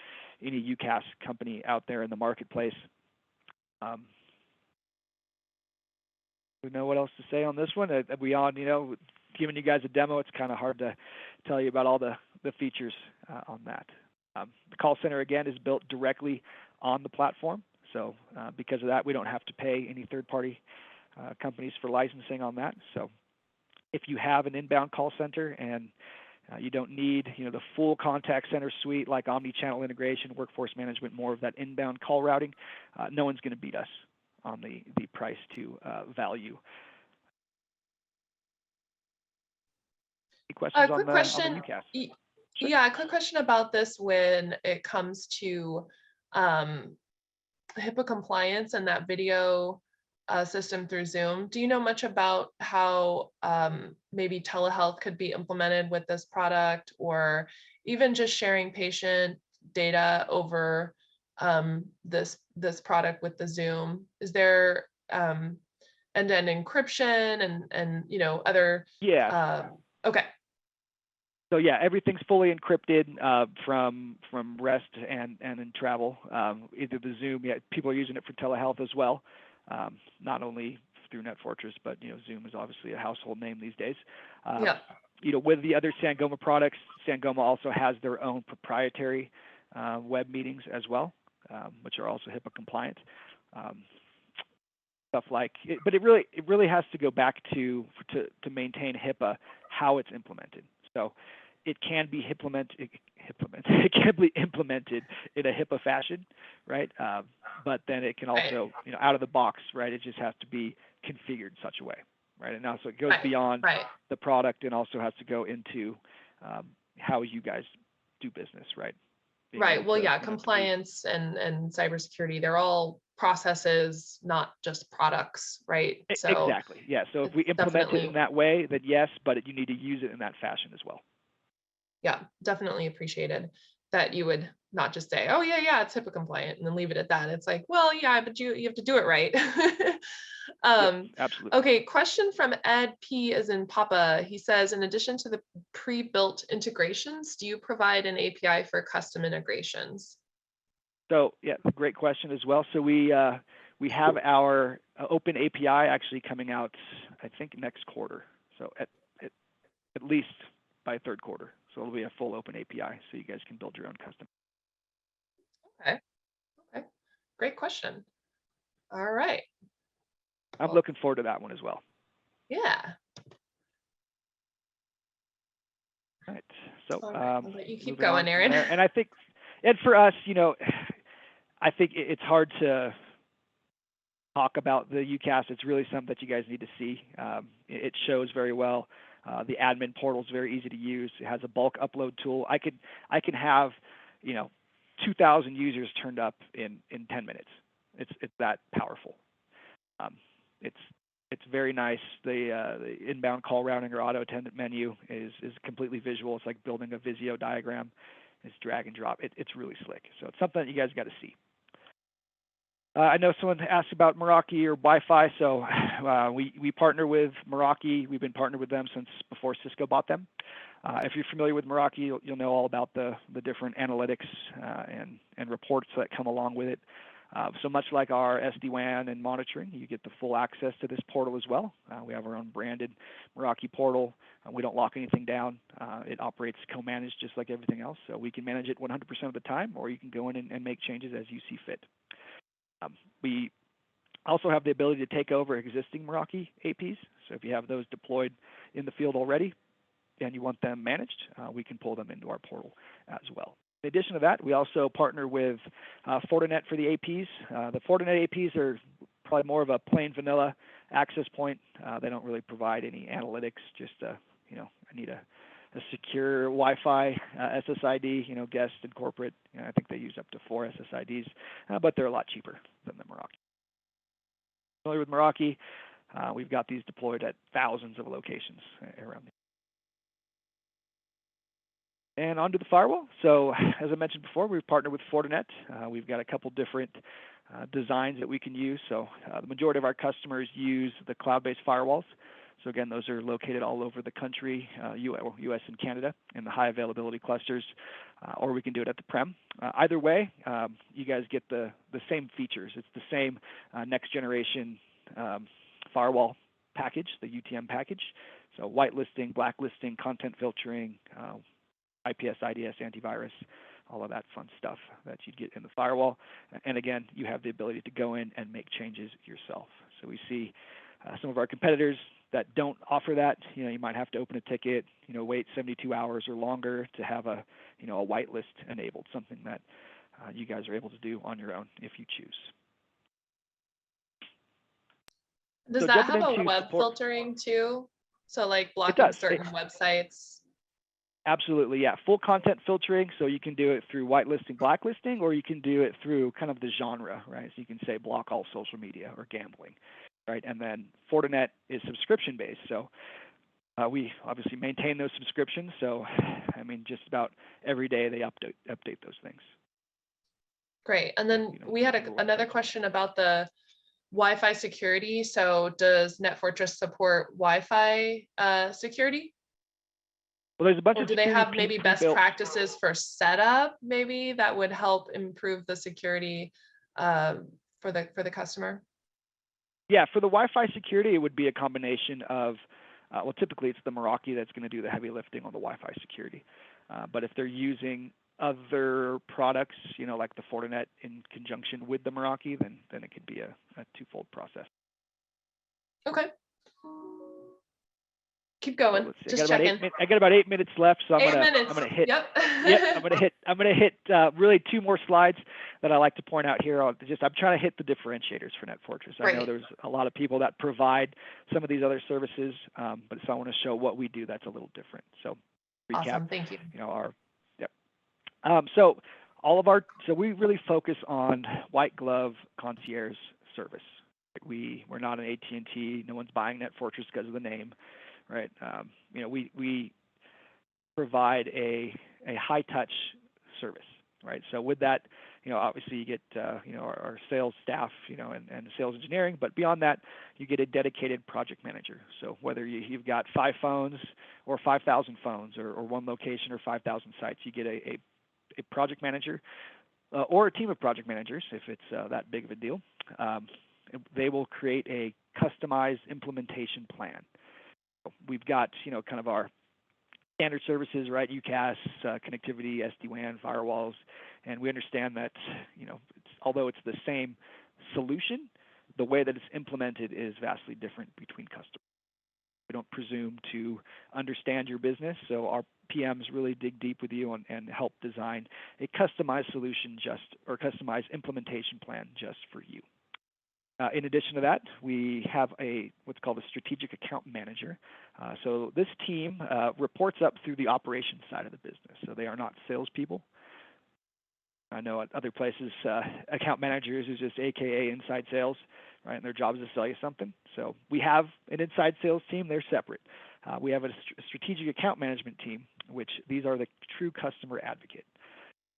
any UCaaS company out there in the marketplace. We know what else to say on this one. Beyond giving you guys a demo, it's kind of hard to tell you about all the features on that. The call center, again, is built directly on the platform. So because of that, we don't have to pay any third-party companies for licensing on that. So if you have an inbound call center and you don't need the full contact center suite like omni-channel integration, workforce management, more of that inbound call routing, no one's going to beat us on the price to value. Any questions on Quick the question. UCaaS? Yeah, a quick question about this when it comes to HIPAA compliance and that video system through Zoom. Do you know much about how maybe telehealth could be implemented with this product, or even just sharing patient data over this product with the Zoom? Is there end-to-end encryption and other? Yeah. Okay. So yeah, everything's fully encrypted from rest and in travel. Either the Zoom, yeah, people are using it for telehealth as well, not only through NetFortris, but Zoom is obviously a household name these days. Yeah. With the other Sangoma products, Sangoma also has their own proprietary web meetings as well, which are also HIPAA compliant. Stuff like, but it really has to go back to maintain HIPAA, how it's implemented. So it can be implemented in a HIPAA fashion, right? But then it can also, out of the box, right? It just has to be configured such a way, right? And also it goes beyond the product and also has to go into how you guys do business, right? Right. Well, yeah, compliance and cybersecurity, they're all processes, not just products, right? So exactly. Yeah. So if we implement it in that way, then yes, but you need to use it in that fashion as well. Yeah, definitely appreciated that you would not just say, oh yeah, it's HIPAA compliant and then leave it at that. It's like, well, yeah, but you have to do it right. Absolutely. Okay, question from Ed P as in Papa. He says, in addition to the pre-built integrations, do you provide an API for custom integrations? So yeah, great question as well. So we have our open API actually coming out, I think next quarter. So at least by third quarter. So it'll be a full open API, so you guys can build your own custom. Okay. Great question. All right. I'm looking forward to that one as well. Yeah. All right. So I'll let you keep going, Erin. And I think, and for us, I think it's hard to talk about the UCaaS. It's really something that you guys need to see. It shows very well. The admin portal is very easy to use. It has a bulk upload tool. I can have 2,000 users turned up in 10 minutes. It's that powerful. It's very nice. The inbound call routing or auto attendant menu is completely visual. It's like building a Visio diagram. It's drag and drop. It's really slick. So it's something that you guys got to see. I know someone asked about Meraki or Wi-Fi. So we partner with Meraki. We've been partnered with them since before Cisco bought them. If you're familiar with Meraki, you'll know all about the different analytics and reports that come along with it. So much like our SD-WAN and monitoring, you get the full access to this portal as well. We have our own branded Meraki portal. We don't lock anything down. It operates co-managed just like everything else. So we can manage it 100% of the time, or you can go in and make changes as you see fit. We also have the ability to take over existing Meraki APs. So if you have those deployed in the field already and you want them managed, we can pull them into our portal as well. In addition to that, we also partner with Fortinet for the APs. The Fortinet APs are probably more of a plain vanilla access point. They don't really provide any analytics, just I need a secure Wi-Fi SSID, guest and corporate. I think they use up to 4 SSIDs, but they're a lot cheaper than the Meraki. Familiar with Meraki? We've got these deployed at thousands of locations around the And onto the firewall. So as I mentioned before, we've partnered with Fortinet. We've got a couple different designs that we can use. So the majority of our customers use the cloud-based firewalls. So again, those are located all over the country, US and Canada, in the high availability clusters, or we can do it at the prem. Either way, you guys get the same features. It's the same next generation firewall package, the UTM package. So whitelisting, blacklisting, content filtering, IPS, IDS, antivirus, all of that fun stuff that you'd get in the firewall. And again, you have the ability to go in and make changes yourself. So we see some of our competitors that don't offer that. You might have to open a ticket, wait 72 hours or longer to have a whitelist enabled, something that you guys are able to do on your own if you choose. Does that have a web filtering too? So like blocking certain websites? Absolutely, yeah. Full content filtering, so you can do it through whitelisting, blacklisting, or you can do it through kind of the genre, right? So you can say block all social media or gambling, right? And then Fortinet is subscription based, so we obviously maintain those subscriptions. So, I mean, just about every day they update those things. Great. And then we had another question about the Wi-Fi security. So does NetFortress support Wi-Fi security? Well, there's a bunch Or of do they security have maybe best pre-built. practices for setup, maybe that would help improve the security for the customer? Yeah, for the Wi-Fi security, it would be a combination of, well, typically it's the Meraki that's going to do the heavy lifting on the Wi-Fi security. But if they're using other products, like the Fortinet in conjunction with the Meraki, then it could be a twofold process. Okay. Keep So going. let's see. Just checking. I got about 8 minutes left, so I'm gonna hit. Yep. Yep, I'm gonna hit really two more slides that I like to point out here. I'm trying to hit the differentiators for NetFortress. I know there's a lot of people that provide some of these other services, but so I want to show what we do that's a little different. So recap. Awesome. Thank you. So we really focus on white glove concierge service. We're not an AT&T. No one's buying NetFortress because of the name, right? We provide a high touch service, right? So with that, obviously you get our sales staff, and sales engineering, but beyond that, you get a dedicated project manager. So whether you've got 5 phones or 5,000 phones, or one location or 5,000 sites, you get a project manager or a team of project managers if it's that big of a deal. They will create a customized implementation plan. We've got kind of our standard services, right? UCaaS, connectivity, SD-WAN, firewalls, and we understand that although it's the same solution, the way that it's implemented is vastly different between customers. We don't presume to understand your business, so our PMs really dig deep with you and help design a customized solution or customized implementation plan just for you. In addition to that, we have what's called a strategic account manager. So this team reports up through the operations side of the business. So they are not salespeople. I know at other places, account managers is just AKA inside sales, right? And their job is to sell you something. So we have an inside sales team. They're separate. We have a strategic account management team, which these are the true customer advocate.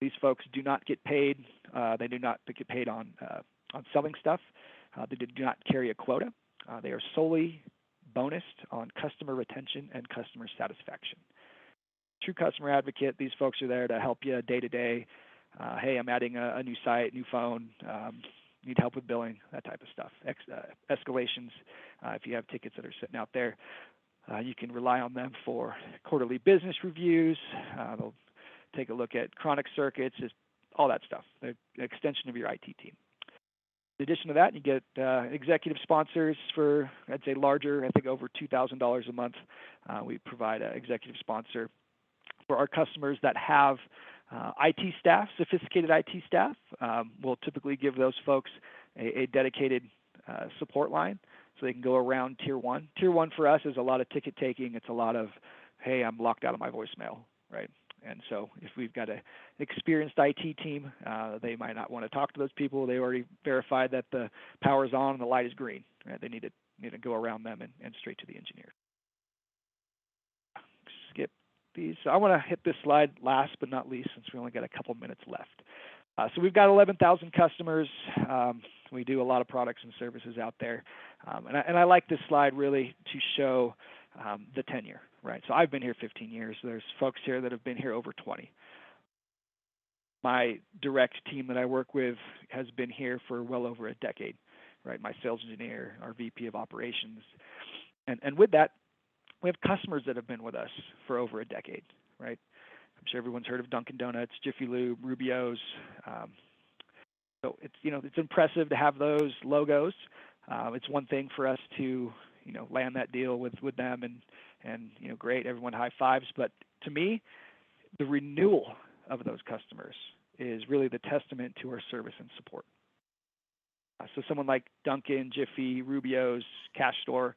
These folks do not get paid. They do not get paid on selling stuff. They do not carry a quota. They are solely bonused on customer retention and customer satisfaction. True customer advocate, these folks are there to help you day to day. Hey, I'm adding a new site, new phone, need help with billing, that type of stuff. Escalations, if you have tickets that are sitting out there, you can rely on them for quarterly business reviews. They'll take a look at chronic circuits, just all that stuff. They're an extension of your IT team. In addition to that, you get executive sponsors for, I'd say, larger, I think over $2,000 a month. We provide an executive sponsor for our customers that have IT staff, sophisticated IT staff. We'll typically give those folks a dedicated support line so they can go around Tier 1. Tier 1 for us is a lot of ticket taking. It's a lot of, hey, I'm locked out of my voicemail, right? And so if we've got an experienced IT team, they might not want to talk to those people. They already verified that the power's on and the light is green, right? They need to go around them and straight to the engineer. Skip these. So I want to hit this slide last but not least, since we only got a couple minutes left. So we've got 11,000 customers. We do a lot of products and services out there. And I like this slide really to show the tenure, right? So I've been here 15 years. There's folks here that have been here over 20. My direct team that I work with has been here for well over a decade, right? My sales engineer, our VP of operations. And with that, we have customers that have been with us for over a decade, right? I'm sure everyone's heard of Dunkin' Donuts, Jiffy Lube, Rubio's. So it's impressive to have those logos. It's one thing for us to land that deal with them and great, everyone high fives. But to me, the renewal of those customers is really the testament to our service and support. So someone like Dunkin', Jiffy, Rubio's, Cash Store,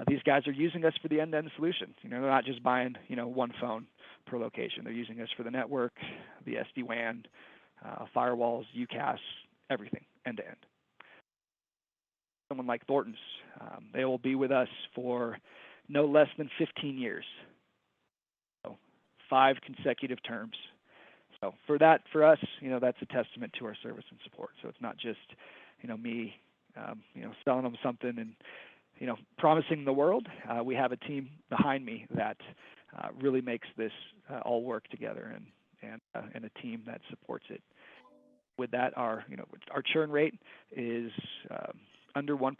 these guys are using us for the end-to-end solution. They're not just buying one phone per location. They're using us for the network, the SD-WAN, firewalls, UCAS, everything, end to end. Someone like Thornton's, they will be with us for no less than 15 years. So 5 consecutive terms. So for us, that's a testament to our service and support. So it's not just, me, selling them something and, promising the world. We have a team behind me that really makes this all work together, and a team that supports it. With that, our churn rate is under 1%,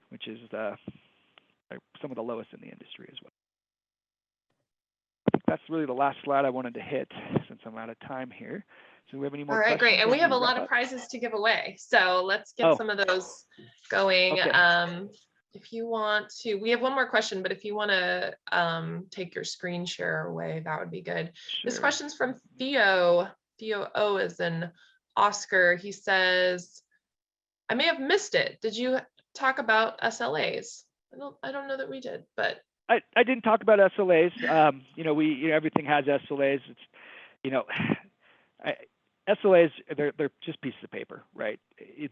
which is some of the lowest in the industry as well. I think that's really the last slide I wanted to hit since I'm out of time here. So do we have any more All right, questions? great. And we have a lot of prizes to give away. So let's get some of those going. Okay. If you want to, we have one more question, but if you want to take your screen share away, that would be good. Sure. This question's from Theo. Theo O as in Oscar. He says, I may have missed it. Did you talk about SLAs? I don't know that we did, but I didn't talk about SLAs. Everything has SLAs. It's SLAs, they're just pieces of paper, right? You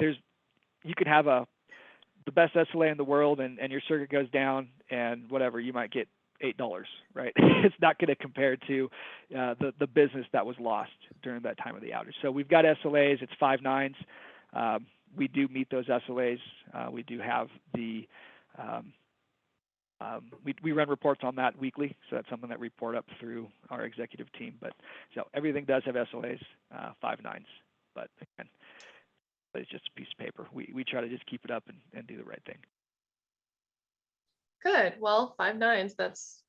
could have the best SLA in the world, and your circuit goes down, and whatever, you might get $8, right? It's not going to compare to the business that was lost during that time of the outage. So we've got SLAs. It's 5 nines. We do meet those SLAs. We do have the we run reports on that weekly, so that's something that we report up through our executive team. But so everything does have SLAs, 5 nines. But again, it's just a piece of paper. We try to just keep it up and do the right thing. good. Well, 5 nines, that's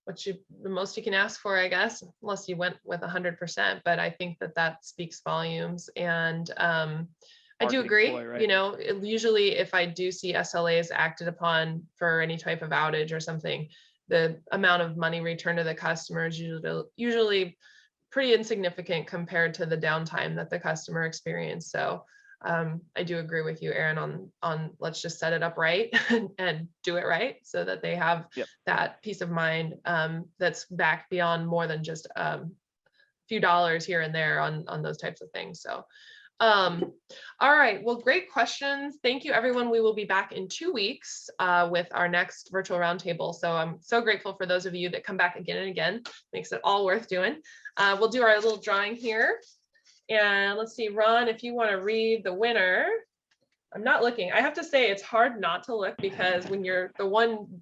the most you can ask for, I guess, unless you went with 100%. But I think that speaks volumes. And I do agree, right? Usually if I do see SLAs acted upon for any type of outage or something, the amount of money returned to the customer is usually pretty insignificant compared to the downtime that the customer experienced. So I do agree with you, Erin, on let's just set it up right and do it right so that they have that peace of mind that's back beyond more than just a few dollars here and there on those types of things. So all right, well, great questions. Thank you, everyone. We will be back in 2 weeks with our next virtual roundtable. So I'm so grateful for those of you that come back again and again. Makes it all worth doing. We'll do our little drawing here. And let's see, Ron, if you want to read the winner. I'm not looking. I have to say it's hard not to look because when you're the one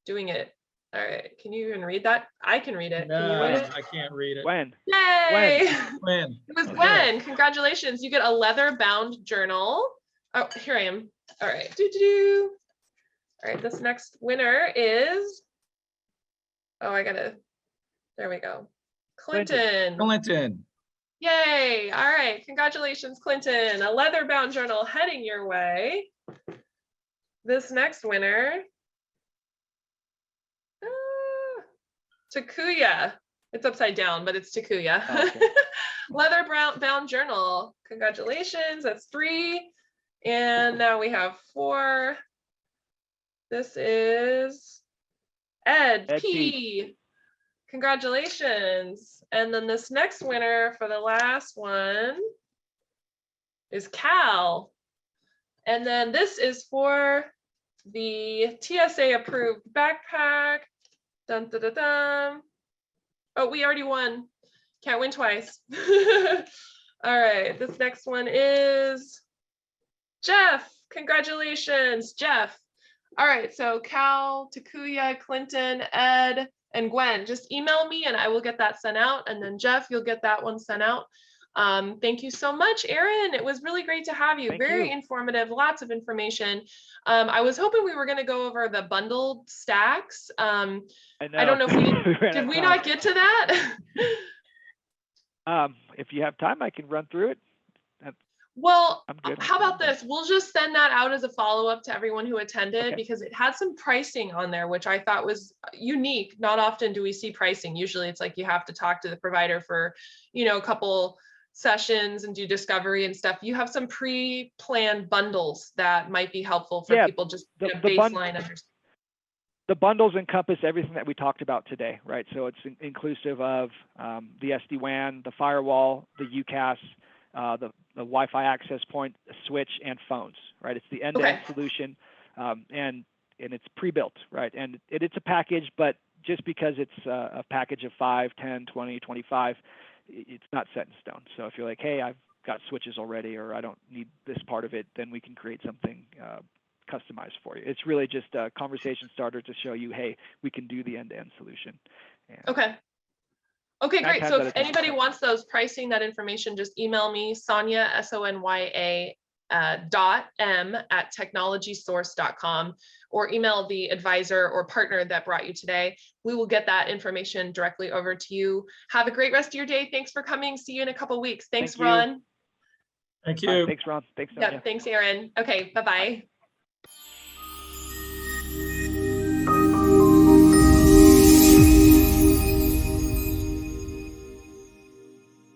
doing it. All right, can you even read that? I can read it. No, can you read it? I can't read it. When? Yay! When? It was Gwen. Congratulations. You get a leather-bound journal. Oh, here I am. All right. All right, this next winner is, there we go. Clinton. Yay. All right. Congratulations, Clinton. A leather-bound journal heading your way. This next winner, Takuya. It's upside down, but it's Takuya. Oh, okay. Leather-bound journal. Congratulations. That's 3. And now we have 4. This is Ed P. Congratulations. And then this next winner for the last one is Cal. And then this is for the TSA approved backpack. Dun, dun, dun, dun. Oh, we already won. Can't win twice. All right, this next one is Jeff. Congratulations, Jeff. All right, so Cal, Takuya, Clinton, Ed, and Gwen, just email me and I will get that sent out. And then Jeff, you'll get that one sent out. Thank you so much, Erin. It was really great to have you. Very informative, lots of information. I was hoping we were going to go over the bundled stacks. I don't know if we did we not get to that? If you have time, I can run through it. Well, how about this? We'll just send that out as a follow-up to everyone who attended because it had some pricing on there, which I thought was unique. Not often do we see pricing. Usually it's like you have to talk to the provider for, a couple sessions and do discovery and stuff. You have some pre-planned bundles that might be helpful for people just baseline understanding. The bundles encompass everything that we talked about today, right? So it's inclusive of the SD-WAN, the firewall, the UCAS, the Wi-Fi access point, switch, and phones, right? It's the end-to-end solution, and it's pre-built, right? And it's a package, but just because it's a package of 5, 10, 20, 25, it's not set in stone. So if you're like, hey, I've got switches already, or I don't need this part of it, then we can create something customized for you. It's really just a conversation starter to show you, hey, we can do the end-to-end solution. And Okay, great. So if anybody wants those pricing, that information, just email me, Sonya, SONYA, .m@technologysource.com, or email the advisor or partner that brought you today. We will get that information directly over to you. Have a great rest of your day. Thanks for coming. See you in a couple weeks. Thanks, Ron. Thank you. Thanks, Ron. Thanks, Sonya. Yeah, thanks, Erin. Okay, bye-bye.